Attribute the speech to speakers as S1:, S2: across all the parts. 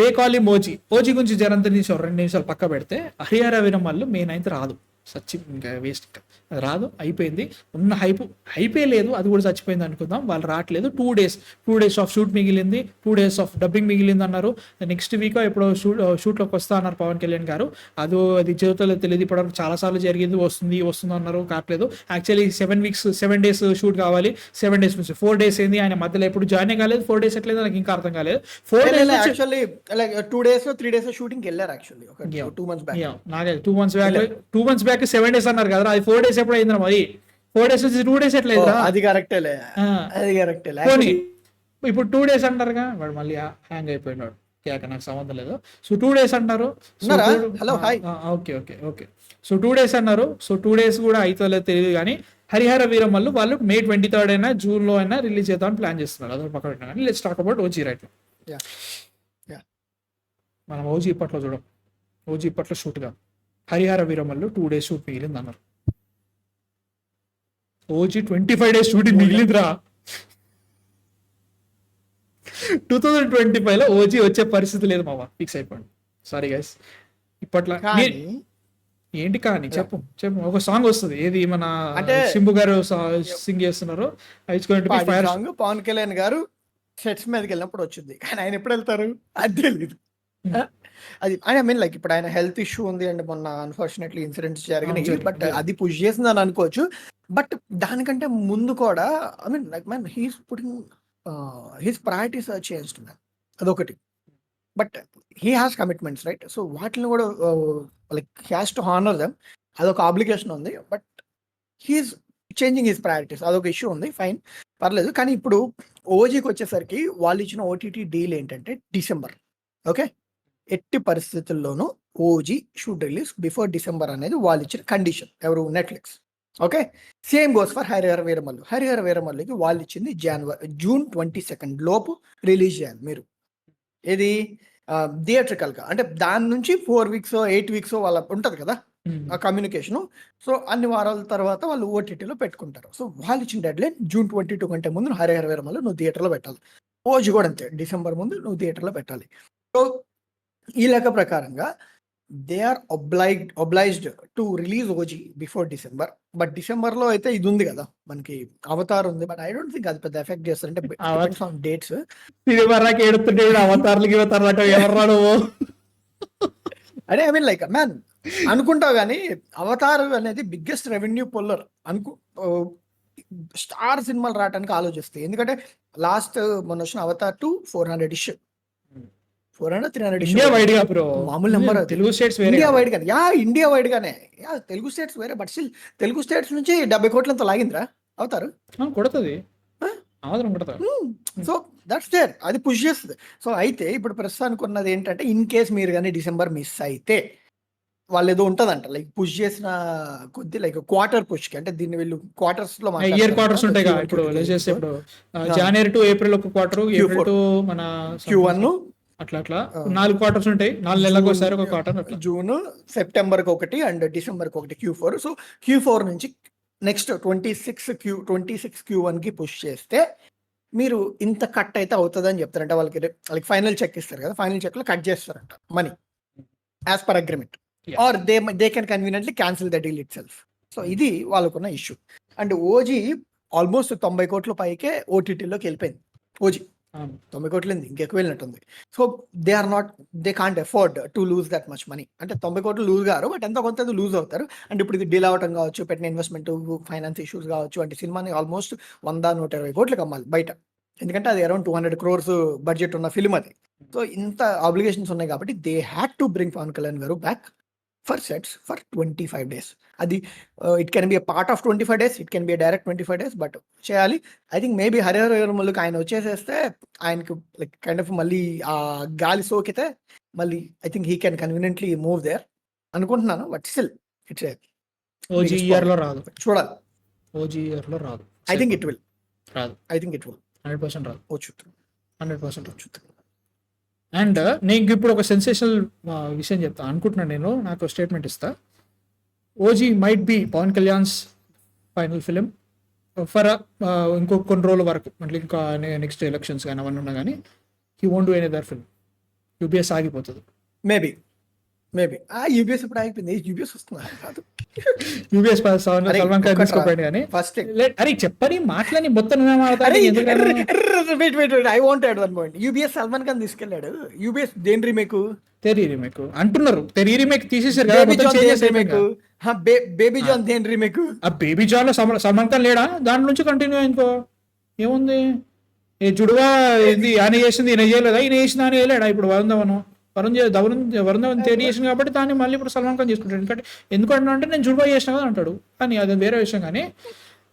S1: They call him OG. OG గురించి జరంత నిమిషం 2 నిమిషాలు పక్క పెడితే హరిహర వీరమల్లు మే 9th రాదు. సచ్చి ఇంకా వేస్ట్, అది రాదు, అయిపోయింది. ఉన్న హైపే లేదు, అది కూడా చచ్చిపోయింది అనుకుందాం. వాళ్ళు రావట్లేదు. 2 days ఆఫ్ షూట్ మిగిలింది, 2 days ఆఫ్ డబ్బింగ్ మిగిలింది అన్నారు. నెక్స్ట్ వీక్ ఎప్పుడో షూట్లోకి వస్తా అన్నారు పవన్ కళ్యాణ్ గారు. అది జీవితంలో తెలియదు, ఇప్పటివరకు చాలా సార్లు జరిగింది, వస్తుంది అన్నారు, కావట్లేదు. యాక్చువల్లీ 7 days షూట్ కావాలి. 7 days నుంచి 4 days ఏంది, ఆయన మధ్యలో ఎప్పుడు జాయిన్ కాలేదు. 4 days ఎట్లేదు నాకు ఇంకా అర్థం కాలేదు. 4 days
S2: actually like 2 days 3 days shooting వెళ్ళారు యాక్చువల్లీ 2 months బ్యాక్.
S1: నాకే 2 months బ్యాక్ 7 days అన్నారు కదా, అది 4 days ఎప్పుడు అయిందిరా మరి? 4 days నుంచి 2 days ఎట్లేదు?
S2: అది కరెక్టేలే, అది కరెక్టేలే.
S1: ఇప్పుడు 2 days అంటారుగా, వాడు మళ్ళీ హ్యాంగ్ అయిపోయినాడు. నాకు సంబంధం లేదు. సో 2 days అంటారు.
S2: Hello hi,
S1: okay. So 2 days అన్నారు. సో 2 days కూడా అవుతుందో తెలియదు. కానీ హరిహర వీరమల్లు వాళ్ళు May 23rd అయినా జూన్లో అయినా రిలీజ్ చేద్దామని ప్లాన్ చేస్తున్నారు. అదొక పక్కన పెట్టినా కానీ let's talk about OG right. మనం ఓజీ ఇప్పట్లో చూడం. ఓజీ ఇప్పట్లో షూట్గా హరిహర వీరమల్లు 2 days షూట్ మిగిలింది అన్నారు. ఓజీ 25 days షూటింగ్ మిగిలిందిరా. 2025లో ఓజీ వచ్చే పరిస్థితి లేదు మావా, ఫిక్స్ అయిపోయింది. Sorry guys. ఇప్పట్లో ఏంటి కానీ చెప్పు ఒక సాంగ్ వస్తుంది, ఏది మన సింబు గారు సింగ్ చేస్తున్నారు.
S2: పవన్ కళ్యాణ్ గారు సెట్స్ మీదకి వెళ్ళినప్పుడు వచ్చింది, కానీ ఆయన ఎప్పుడు వెళ్తారు అది తెలియదు. అది ఐ మీన్ లైక్ ఇప్పుడు ఆయన హెల్త్ ఇష్యూ ఉంది అండ్ మొన్న అన్ఫార్చునేట్లీ ఇన్సిడెంట్స్ జరిగినాయి, బట్ అది పుష్ చేసిందని అనుకోవచ్చు. బట్ దానికంటే ముందు కూడా I mean like man he's putting his priorities are changed man, అదొకటి. But he has commitments right, so వాటిని కూడా like he has to honour them, అదొక ఆబ్లిగేషన్ ఉంది. But he's changing his priorities, అదొక ఇష్యూ ఉంది, ఫైన్, పర్లేదు. కానీ ఇప్పుడు ఓజీకి వచ్చేసరికి వాళ్ళు ఇచ్చిన ఓటీటీ డీల్ ఏంటంటే డిసెంబర్. ఓకే, ఎట్టి పరిస్థితుల్లోనూ OG should release before December అనేది వాళ్ళు ఇచ్చిన కండిషన్, ఎవరు, Netflix. Okay, same goes for Harihara Veeramallu. Harihara వీరమల్లుకి వాళ్ళు ఇచ్చింది జూన్ 22 లోపు రిలీజ్ చేయాలి మీరు. ఇది థియేట్రికల్గా అంటే దాని నుంచి 4 weeks 8 weeks వాళ్ళ ఉంటుంది కదా ఆ కమ్యూనికేషను. సో అన్ని వారాల తర్వాత వాళ్ళు ఓటీటీలో పెట్టుకుంటారు. సో వాళ్ళు ఇచ్చిన డెడ్ లైన్ June 22 కంటే ముందు హరిహర వీరమల్లు నువ్వు థియేటర్లో పెట్టాలి. ఓజీ కూడా అంతే, డిసెంబర్ ముందు నువ్వు థియేటర్లో పెట్టాలి. సో ఈ లెక్క ప్రకారంగా they are obliged to release OG before December. But డిసెంబర్లో అయితే ఇది ఉంది కదా మనకి అవతార్ ఉంది, బట్ ఐ డోంట్ థింక్ అది పెద్ద ఎఫెక్ట్ చేస్తారు. అంటే ఆన్ డేట్స్ అదే ఐ మీన్ లైక్ మ్యాన్ అనుకుంటావు కానీ అవతార్ అనేది బిగ్గెస్ట్ రెవెన్యూ పుల్లర్ స్టార్ సినిమాలు రావడానికి ఆలోచిస్తాయి. ఎందుకంటే లాస్ట్ మొన్న వచ్చిన అవతార్ 2 400 300 మామూలు number. Telugu states India wide గానే, ఇండియా వైడ్ గానే, తెలుగు స్టేట్స్ వేరే, బట్ స్టిల్ తెలుగు స్టేట్స్ నుంచి 70 కోట్లంతా లాగిందిరా అవుతారు, కొడుతుంది. సో దట్స్ దేర్, అది పుష్ చేస్తుంది. సో అయితే ఇప్పుడు ప్రస్తుతానికి ఉన్నది ఏంటంటే ఇన్ కేస్ మీరు కానీ డిసెంబర్ మిస్ అయితే వాళ్ళు ఏదో ఉంటదంట లైక్ పుష్ చేసిన కొద్ది లైక్ క్వార్టర్ పుష్ కి, అంటే దీన్ని వీళ్ళు క్వార్టర్స్ లో
S1: ఇయర్ క్వార్టర్స్ ఉంటాయి కదా. ఇప్పుడు జనవరి టు ఏప్రిల్ ఒక క్వార్టర్, ఏప్రిల్ టు మన
S2: Q1
S1: అట్లా 4 క్వార్టర్స్ ఉంటాయి. 4 నెలలకు ఒకసారి ఒక క్వార్టర్,
S2: జూన్ సెప్టెంబర్ కి ఒకటి అండ్ డిసెంబర్ కి ఒకటి Q4. సో Q4 నుంచి నెక్స్ట్ 26 Q1 కి పుష్ చేస్తే మీరు ఇంత కట్ అయితే అవుతుంది అని చెప్తారంట. వాళ్ళకి ఫైనల్ చెక్ ఇస్తారు కదా, ఫైనల్ చెక్ లో కట్ చేస్తారంట money as per agreement, or they can conveniently cancel the deal itself. So ఇది వాళ్ళకున్న ఇష్యూ. అండ్ ఓజీ ఆల్మోస్ట్ 90 కోట్ల పైకే ఓటీటీలోకి వెళ్ళిపోయింది. ఓజీ 90 కోట్లు ఇంకెక్కువ వెళ్ళినట్టుంది. So they can't afford to lose that much money. అంటే 90 కోట్లు లూజ్ గారు, బట్ ఎంత కొంత లూజ్ అవుతారు. అండ్ ఇప్పుడు ఇది డీల్ అవటం కావచ్చు, పెట్టిన ఇన్వెస్ట్మెంట్, ఫైనాన్స్ ఇష్యూస్ కావచ్చు, అంటే సినిమాని ఆల్మోస్ట్ 100-120 కోట్లకు అమ్మాలి బయట. ఎందుకంటే అది అరౌండ్ 200 crores బడ్జెట్ ఉన్న ఫిల్మ్ అది. సో ఇంత ఆబ్లిగేషన్స్ ఉన్నాయి కాబట్టి they had to bring Pawan Kalyan garu back for sets for 25 days. అది it can be a part of 25 days, it can be direct 25 days, but చేయాలి. ఐ థింక్ మేబీ హరిహర వీరమల్లుకి ఆయన వచ్చేసేస్తే ఆయనకు లైక్ కైండ్ ఆఫ్ మళ్ళీ ఆ గాలి సోకితే మళ్ళీ I think he can conveniently move there అనుకుంటున్నాను. But still it's
S1: OG year లో రాదు,
S2: చూడాలి.
S1: ఓజీ ఇయర్ లో రాదు.
S2: ఐ థింక్ ఇట్ విల్
S1: రాదు.
S2: ఐ థింక్ ఇట్ విల్
S1: 100% రాదు. 100%
S2: వచ్చుతుంది.
S1: అండ్ నేను ఇప్పుడు ఒక సెన్సేషనల్ విషయం చెప్తా అనుకుంటున్నాను. నేను నాకు స్టేట్మెంట్ ఇస్తా. OG might be Pawan Kalyan's final film for ఇంకో కొన్ని రోజుల వరకు, మళ్ళీ ఇంకా నెక్స్ట్ ఎలక్షన్స్ కానీ అవన్నీ ఉన్నా కానీ he won't do any other film. UBS ఆగిపోతుంది.
S2: మేబీ యూబీఎస్ ఇప్పుడు ఆగిపోయింది, యూబీఎస్ వస్తున్నా కాదు.
S1: యూబీఎస్ సల్మాన్ ఖాన్ తీసుకోపోయింది కానీ
S2: ఫస్ట్
S1: అరే చెప్పని మాటలని మొత్తం నువ్వే మాట్లాడతావు. ఎందుకు
S2: I want add one point. UBS Salman Khan తీసుకెళ్ళాడు. యూబీఎస్ దేని రీమేక్?
S1: తెరీ రీమేక్ అంటున్నారు. తెరీ రీమేక్ తీసేసారు కదా, మొత్తం changes అయిపోయాయి కదా.
S2: బేబీ జాన్ దేని రీమేక్?
S1: ఆ బేబీ జాన్ లో సల్మాన్ ఖాన్ లేడా? దాని నుంచి కంటిన్యూ అయిందో ఏముంది? ఏ జుడువా ఇది ఆయన చేసింది ఈయన చేయలేదా? ఈయన చేసింది ఆయన చేయలేడా? ఇప్పుడు వరుణ్ ధవన్ తేడి చేసింది కాబట్టి దాన్ని మళ్ళీ ఇప్పుడు సల్మాన్ ఖాన్ చేసుకుంటాడు. ఎందుకంటే ఎందుకంటున్నా అంటే నేను జుడువా చేసిన కదా అంటాడు. కానీ అది వేరే విషయం. కానీ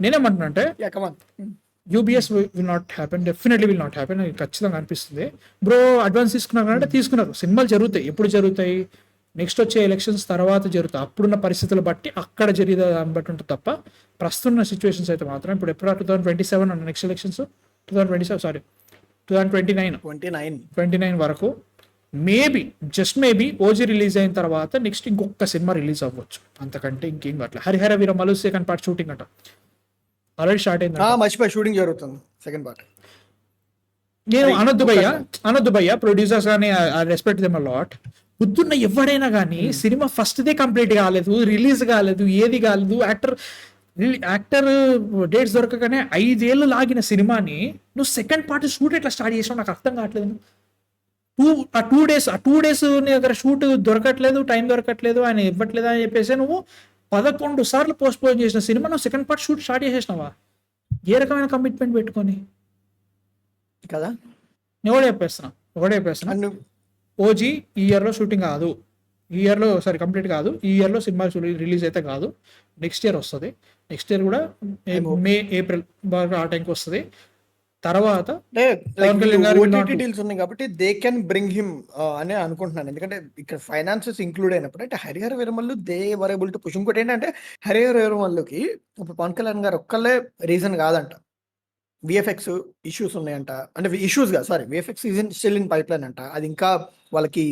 S1: నేనేమంటున్నా అంటే UBS will not happen, definitely will not happen. అది ఖచ్చితంగా అనిపిస్తుంది. బ్రో అడ్వాన్స్ తీసుకున్నారు అంటే తీసుకున్నారు. సినిమాలు జరుగుతాయి, ఎప్పుడు జరుగుతాయి? నెక్స్ట్ వచ్చే ఎలక్షన్స్ తర్వాత జరుగుతాయి. అప్పుడున్న పరిస్థితులు బట్టి అక్కడ జరిగే దాన్ని బట్టి ఉంటుంది తప్ప ప్రస్తుత సిచ్యువేషన్స్ అయితే మాత్రం ఇప్పుడు ఎప్పుడు 2027 అన్న నెక్స్ట్ ఎలక్షన్స్ 2029 వరకు maybe just maybe OG release అయిన తర్వాత నెక్స్ట్ ఇంకొక సినిమా రిలీజ్ అవ్వచ్చు. అంతకంటే ఇంకేం అట్లా. Harihara Veeramallu second part shooting అంట ఆల్రెడీ స్టార్ట్ అయింది.
S2: మర్చిపోయి షూటింగ్ జరుగుతుంది సెకండ్ పార్ట్.
S1: నేను అనొద్దు భయ్య ప్రొడ్యూసర్స్ కానీ I respect them a lot. బుద్ధున్న ఎవడైనా కానీ సినిమా ఫస్ట్ దే కంప్లీట్ కాలేదు, రిలీజ్ కాలేదు, ఏది కాలేదు, యాక్టర్ డేట్స్ దొరకగానే 5 ఏళ్ళు లాగిన సినిమాని నువ్వు సెకండ్ పార్ట్ షూట్ ఎట్లా స్టార్ట్ చేసావు నాకు అర్థం కావట్లేదు. టూ డేస్ నీ దగ్గర షూట్ దొరకట్లేదు, టైం దొరకట్లేదు, ఆయన ఇవ్వట్లేదు అని చెప్పేసి నువ్వు 11 సార్లు పోస్ట్ పోన్ చేసిన సినిమా నువ్వు సెకండ్ పార్ట్ షూట్ స్టార్ట్ చేసేసినావా? ఏ రకమైన కమిట్మెంట్ పెట్టుకొని
S2: కదా?
S1: ఒకటే చెప్పేస్తున్నా ఓజీ ఈ ఇయర్లో షూటింగ్ కాదు, ఈ ఇయర్లో కంప్లీట్ కాదు, ఈ ఇయర్లో సినిమా రిలీజ్ అయితే కాదు, నెక్స్ట్ ఇయర్ వస్తుంది. నెక్స్ట్ ఇయర్ కూడా మే ఏప్రిల్ బాగా ఆ టైంకి వస్తుంది. తర్వాత
S2: డీల్స్ ఉన్నాయి కాబట్టి దే కెన్ బ్రింగ్ హిమ్ అని అనుకుంటున్నాను. ఎందుకంటే ఇక్కడ ఫైనాన్సెస్ ఇంక్లూడ్ అయినప్పుడు అంటే Harihara Veeramallu they were able to push. ఇంకోటి ఏంటంటే హరిహర వీరమల్లుకి ఇప్పుడు పవన్ కళ్యాణ్ గారు ఒక్కళ్ళే రీజన్ కాదంట. విఎఫ్ఎక్స్ ఇష్యూస్ ఉన్నాయంట. అంటే ఇష్యూస్ కాదు, sorry, VFX still in pipe line అంట. అది ఇంకా వాళ్ళకి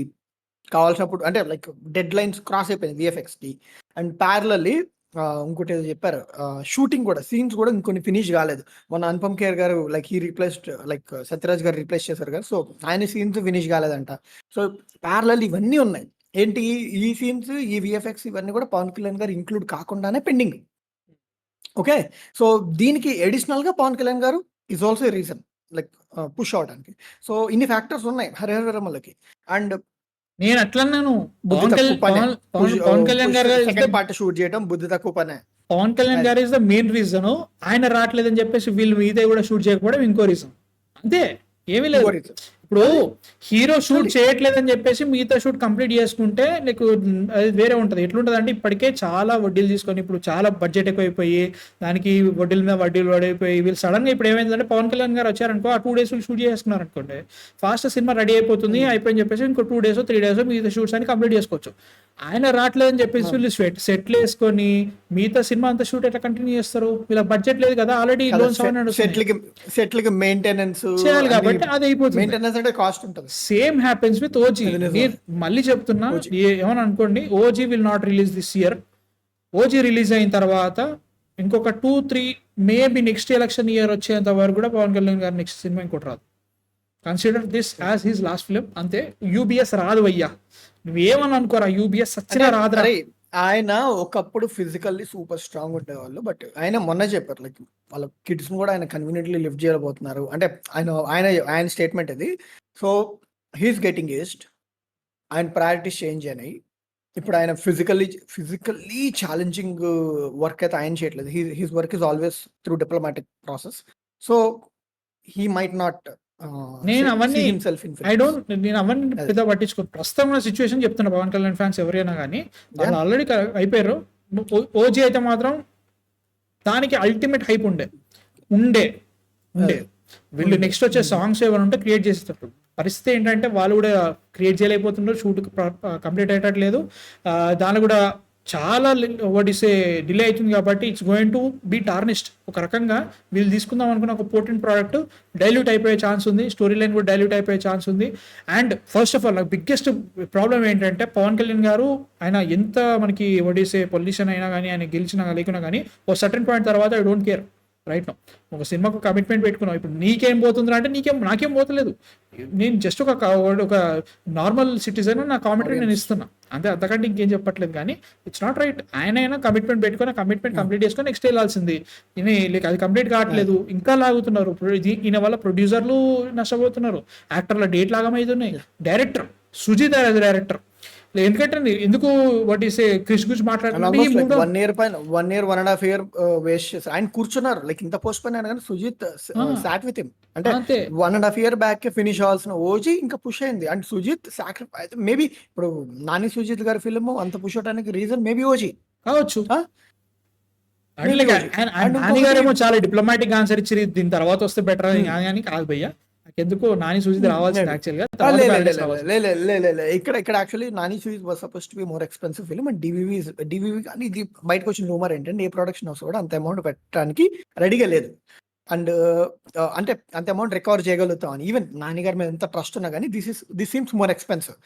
S2: కావాల్సినప్పుడు అంటే లైక్ డెడ్ లైన్స్ క్రాస్ అయిపోయింది విఎఫ్ఎక్స్కి. అండ్ ప్యారలల్లీ ఇంకోటి ఏదో చెప్పారు, షూటింగ్ కూడా సీన్స్ కూడా ఇంకొన్ని ఫినిష్ కాలేదు. మన అనుపమ్ ఖేర్ గారు like he replaced like Sathyaraj గారు రీప్లేస్ చేశారు కదా, సో ఆయన సీన్స్ ఫినిష్ కాలేదంట. సో ప్యారలల్ ఇవన్నీ ఉన్నాయి. ఏంటి ఈ సీన్స్, ఈ విఎఫ్ఎక్స్ ఇవన్నీ కూడా పవన్ కళ్యాణ్ గారు ఇంక్లూడ్ కాకుండానే పెండింగ్. ఓకే, సో దీనికి అడిషనల్ గా పవన్ కళ్యాణ్ గారు is also a reason like push అవడానికి. సో ఇన్ని ఫ్యాక్టర్స్ ఉన్నాయి హరిహర వీరమల్లుకి. అండ్
S1: నేను అట్లన్నాను, పవన్ కళ్యాణ్ గారు
S2: సెకండ్ పార్ట్ షూట్ చేయడం బుద్ధి తక్కువ పనే.
S1: పవన్ కళ్యాణ్ గారు ఇస్ ద మెయిన్ రీజన్. ఆయన రావట్లేదని చెప్పేసి వీళ్ళు మిగతా కూడా షూట్ చేయకపోవడం ఇంకో రీజన్. అంతే, ఏమీ లేదు. ఇప్పుడు హీరో షూట్ చేయట్లేదని చెప్పేసి మిగతా షూట్ కంప్లీట్ చేసుకుంటే నీకు అది వేరే ఉంటుంది. ఎట్లుంటుంది అంటే ఇప్పటికే చాలా వడ్డీలు తీసుకొని ఇప్పుడు చాలా బడ్జెట్ ఎక్కువైపోయి దానికి వడ్డీల మీద వడ్డీలు పడిపోయి వీళ్ళు సడన్గా ఇప్పుడు ఏమైందంటే పవన్ కళ్యాణ్ గారు వచ్చారనుకో ఆ 2 days షూట్ చేసుకున్నారు అనుకోండి, ఫాస్ట్ సినిమా రెడీ అయిపోతుంది, అయిపోయింది చెప్పేసి ఇంకో 2 days 3 days మిగతా షూట్స్ అని కంప్లీట్ చేసుకోవచ్చు. ఆయన రావట్లేదని చెప్పేసి వీళ్ళు సెట్లు వేసుకొని మిగతా సినిమా అంతా షూట్ ఎట్లా కంటిన్యూ చేస్తారు? వీళ్ళ బడ్జెట్ లేదు కదా, ఆల్రెడీ లోన్స్
S2: సెట్లకి మెయింటెనెన్స్
S1: చేయాలి కాబట్టి అది అయిపోతుంది.
S2: కాస్ట్ ఉంటుంది.
S1: Same happens with OG. మళ్ళీ చెప్తున్నా, ఏమని అనుకోండి, OG will not release this year. OG release అయిన తర్వాత ఇంకొక 2-3 మేబీ నెక్స్ట్ ఎలక్షన్ ఇయర్ వచ్చేంత వరకు కూడా పవన్ కళ్యాణ్ గారు నెక్స్ట్ సినిమా ఇంకోటి రాదు. Consider this as his last film. అంతే, యూబీఎస్ రాదు అయ్యా, నువ్వేమని అనుకోరా, యూబీఎస్ సచ్చినా రాదు.
S2: ఆయన ఒకప్పుడు ఫిజికల్లీ సూపర్ స్ట్రాంగ్ ఉండేవాళ్ళు, బట్ ఆయన మొన్న చెప్పారు లైక్ వాళ్ళ కిడ్స్ కూడా ఆయన కన్వీనియంట్లీ లిఫ్ట్ చేయబోతున్నారు అంటే ఆయన స్టేట్మెంట్ ఇది. సో హీఈస్ గెటింగ్ ఏజ్డ్, ఆయన ప్రయారిటీస్ చేంజ్ అయినాయి. ఇప్పుడు ఆయన ఫిజికల్లీ ఛాలెంజింగ్ వర్క్ అయితే ఆయన చేయట్లేదు. His work is always through diplomatic process. So he might not
S1: నేను అవన్నీ పెద్ద పట్టించుకో. ప్రస్తుతం ఉన్న సిచ్యువేషన్ చెప్తున్నా, పవన్ కళ్యాణ్ ఫ్యాన్స్ ఎవరైనా కానీ వాళ్ళు ఆల్రెడీ అయిపోయారు. ఓజీ అయితే మాత్రం దానికి అల్టిమేట్ హైప్ ఉండే వీళ్ళు నెక్స్ట్ వచ్చే సాంగ్స్ ఏమైనా ఉంటే క్రియేట్ చేసేటప్పుడు. పరిస్థితి ఏంటంటే వాళ్ళు కూడా క్రియేట్ చేయలేకపోతున్నారు, షూట్ కంప్లీట్ అయ్యేటట్లేదు, దాని కూడా చాలా వాటిసే డిలే అవుతుంది. కాబట్టి it's going to be tarnished. ఒక రకంగా వీళ్ళు తీసుకుందాం అనుకున్న ఒక పోర్టెంట్ ప్రోడక్ట్ డైల్యూట్ అయిపోయే ఛాన్స్ ఉంది, స్టోరీ లైన్ కూడా డైల్యూట్ అయిపోయే ఛాన్స్ ఉంది. అండ్ ఫస్ట్ ఆఫ్ ఆల్ నాకు బిగ్గెస్ట్ ప్రాబ్లం ఏంటంటే పవన్ కళ్యాణ్ గారు ఆయన ఎంత మనకి వాటిసే పొల్యూషన్ అయినా కానీ ఆయన గెలిచినా లేకున్నా కానీ ఓ సర్టన్ పాయింట్ తర్వాత I don't care, right now. ఒక సినిమాకు కమిట్మెంట్ పెట్టుకున్నావు, ఇప్పుడు నీకేం పోతుందిరా అంటే నాకేం పోతలేదు. నేను జస్ట్ ఒక నార్మల్ సిటిజన్, నా కామెంటరీ నేను ఇస్తున్నా అంతే, అంతకంటే ఇంకేం చెప్పట్లేదు. కానీ ఇట్స్ నాట్ రైట్. ఆయన కమిట్మెంట్ పెట్టుకుని కమిట్మెంట్ కంప్లీట్ చేసుకొని నెక్స్ట్ వెళ్ళాల్సింది. లైక్ అది కంప్లీట్ కావట్లేదు, ఇంకా లాగుతున్నారు. ఈయన వల్ల ప్రొడ్యూసర్లు నష్టపోతున్నారు, యాక్టర్ల డేట్ లాగమవుతున్నాయి. డైరెక్టర్ సుజిత్ యాజ్ డైరెక్టర్, ఎందుకంటే ఎందుకు వాట్ ఈస్ క్రిష్ గురించి మాట్లాడుతున్నా
S2: 1 year పైన 1 year 1.5 year వేస్ట్ చేశారు. ఆయన కూర్చున్నారు లైక్ ఇంత పోస్ట్ పోయిన కానీ సుజిత్ సాట్ విత్ హిమ్. అంటే
S1: అంతే
S2: 1.5 year బ్యాక్ ఫినిష్ అవ్వాల్సిన ఓజీ ఇంకా పుష్ అయింది. అండ్ సుజిత్ సాక్రిఫైస్ మేబీ ఇప్పుడు నాని సుజిత్ గారి ఫిల్మ్ అంత పుష్ అవడానికి రీజన్ మేబీ ఓజీ
S1: కావచ్చు.
S2: Huh?
S1: నాని గారేమో చాలా డిప్లొమాటిక్ ఆన్సర్ ఇచ్చి దీని తర్వాత వస్తే బెటర్ అని కాదు భయ్య. ఎందుకు నాని సుజిత్ రావాల్సింది యాక్చువల్ గా.
S2: ఇక్కడ actually Nani Sujeeth was supposed to be more expensive film. And DVV కానీ ఇది బయటకు వచ్చిన రూమర్ ఏంటంటే ఏ ప్రొడక్షన్ హౌస్ కూడా అంత అమౌంట్ పెట్టడానికి రెడీగా లేదు. అండ్ అంటే అంత అమౌంట్ రికవర్ చేయగలుగుతాం అని. ఈవెన్ నాని గారి మీద ఎంత ట్రస్ట్ ఉన్నా కానీ this seems more expensive.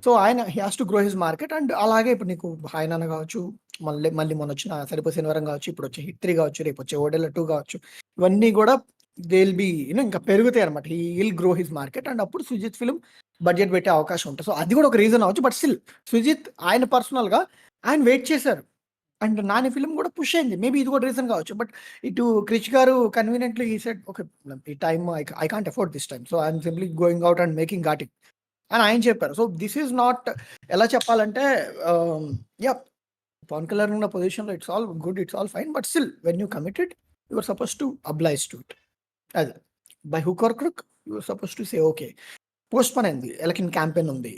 S2: So ఆయన he has to grow his market. And అలాగే ఇప్పుడు నీకు హాయ్ నాన్న కావచ్చు, మళ్ళీ మొన్న వచ్చిన సరిపో శనివారం కావచ్చు, ఇప్పుడు వచ్చే హిట్ 3 కావచ్చు, రేపు వచ్చే ఓడెల 2 కావచ్చు, ఇవన్నీ కూడా దే విల్ బి ఇంకా పెరుగుతాయి అనమాట. He will grow his market. And అప్పుడు సుజిత్ ఫిల్మ్ బడ్జెట్ పెట్టే అవకాశం ఉంటుంది. సో అది కూడా ఒక రీజన్ అవ్వచ్చు. బట్ స్టిల్ సుజిత్ ఆయన పర్సనల్ గా ఆయన వెయిట్ చేశారు. అండ్ నాని ఫిల్మ్ కూడా పుష్ అయింది. మేబీ ఇది కూడా రీజన్ కావచ్చు. బట్ ఇటు Krish garu conveniently he said okay ఈ time I can't afford this time, so I'm simply going out and making ఘాటింగ్ అని ఆయన చెప్పారు. సో దిస్ ఈజ్ నాట్ ఎలా చెప్పాలంటే యా పవన్ కళ్యాణ్ ఉన్న పొజిషన్లో it's all good, it's all fine. But still when you committed you are suppose to oblige to it. అది by hook or crook you are suppose to say okay. Post అయింది, election campaign ఉంది,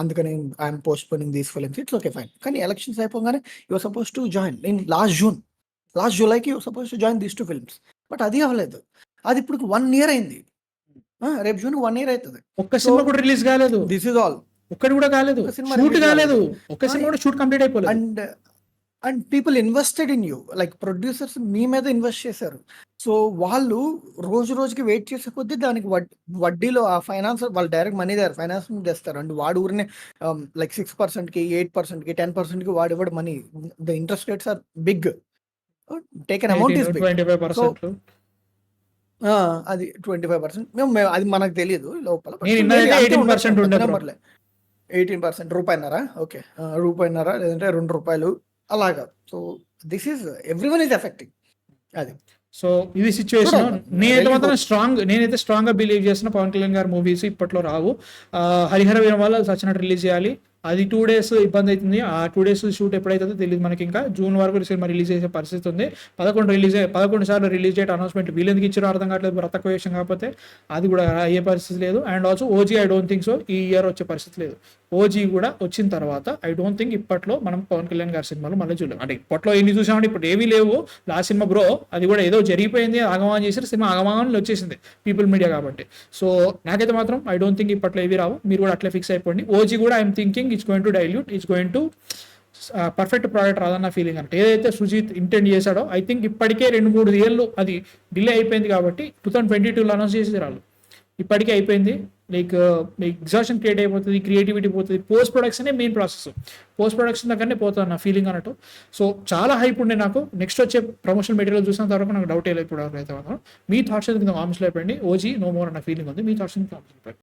S2: అందుకని I'm postponing these films, it's okay fine. కానీ elections అయిపోగానే your suppose to join in last జూలైకి your suppose to join these 2 films. But అది అవ్వలేదు. అది ఇప్పుడు 1 year అయింది. రేపు జూన్ 1 year అవుతుంది.
S1: ఒక్క సినిమా కూడా రిలీజ్ కాలేదు.
S2: This is all.
S1: ఒక్కటి కూడా కాలేదు, షూట్ కాలేదు. ఒక్క సినిమా కూడా షూట్ కంప్లీట్ అయిపోలేదు.
S2: And people invested in you, like producers మీ మీద ఇన్వెస్ట్ చేశారు. సో వాళ్ళు రోజుకి వెయిట్ చేసే కొద్దీ దానికి వడ్డీలో ఆ ఫైనాన్స్ వాళ్ళు డైరెక్ట్ మనీ దగ్గర ఫైనాన్స్ తెస్తారు. అండ్ వాడు ఊరినే లైక్ 6%కి 8%కి 10%కి వాడు ఇవ్వడు money. The interest rates are big. Taken amount is big.
S1: 25%.
S2: అది 25%. అది మనకు తెలియదు లోపల. 18% రూపాయిన్నర. ఓకే, రూపాయిన్నర లేదంటే ₹2 అలాగా. So this is everyone is effecting. అది
S1: సో ఇది సిచ్యువేషన్. నేనైతే స్ట్రాంగ్ గా బిలీవ్ చేసిన పవన్ కళ్యాణ్ గారి మూవీస్ ఇప్పట్లో రావు. హరిహర వీరమల్ల సచ్చినట్టు రిలీజ్ చేయాలి. అది 2 days ఇబ్బంది అవుతుంది. ఆ 2 days షూట్ ఎప్పుడైతుందో తెలియదు మనకి. ఇంకా జూన్ వరకు సినిమా రిలీజ్ చేసే పరిస్థితి ఉంది. 11 సార్లు రిలీజ్ డేట్ అనౌన్స్మెంట్ వీళ్ళెందుకు ఇచ్చారో అర్థం కావట్లేదు. బ్రతక విషయం కాకపోతే అది కూడా అయ్యే పరిస్థితి లేదు. And also OG I don't think so ఈ ఇయర్ వచ్చే పరిస్థితి లేదు. ఓజీ కూడా వచ్చిన తర్వాత ఐ డోంట్ థింక్ ఇప్పట్లో మనం పవన్ కళ్యాణ్ గారి సినిమాలు మళ్ళీ చూడలేం. అంటే ఇప్పట్లో ఎన్ని చూసామంటే ఇప్పుడు ఏమీ లేవు. లాస్ట్ సినిమా బ్రో అది కూడా ఏదో జరిగిపోయింది, ఆగమానం చేశారు, సినిమా ఆగమానంలో వచ్చేసింది పీపుల్ మీడియా కాబట్టి. సో నాకైతే మాత్రం ఐ డోంట్ థింక్ ఇప్పట్లో ఏవి రావు. మీరు కూడా అట్లే ఫిక్స్ అయిపోండి. ఓజీ కూడా I'm thinking it's going to dilute, it's going to perfect product రాదన్న ఫీలింగ్. అంటే ఏదైతే సుజిత్ ఇంటెండ్ చేశాడో ఐ థింక్ ఇప్పటికే 2-3 years అది డిలే అయిపోయింది కాబట్టి 2022లో అనౌన్స్ చేసి రాళ్ళు ఇప్పటికే అయిపోయింది. లైక్ ఎగ్జాషన్ క్రియేట్ అయిపోతుంది, క్రియేటివిటీ పోతుంది. పోస్ట్ ప్రొడక్షనే మెయిన్ ప్రాసెస్. పోస్ట్ ప్రొడక్షన్ దగ్గరనే పోతుంది నా ఫీలింగ్ అన్నట్టు. సో చాలా హైప్ ఉండే నాకు. నెక్స్ట్ వచ్చే ప్రమోషన్ మెటీరియల్ చూసిన తర్వాత నాకు డౌట్ లేదు ఇప్పుడు అయితే మాత్రం. మీ థాట్స్ కామెంట్స్లో అయిపోయింది. ఓజీ నో మోర్ అన్న ఫీలింగ్ ఉంది. మీ థాట్స్ కామెంట్స్ అయిపోయింది.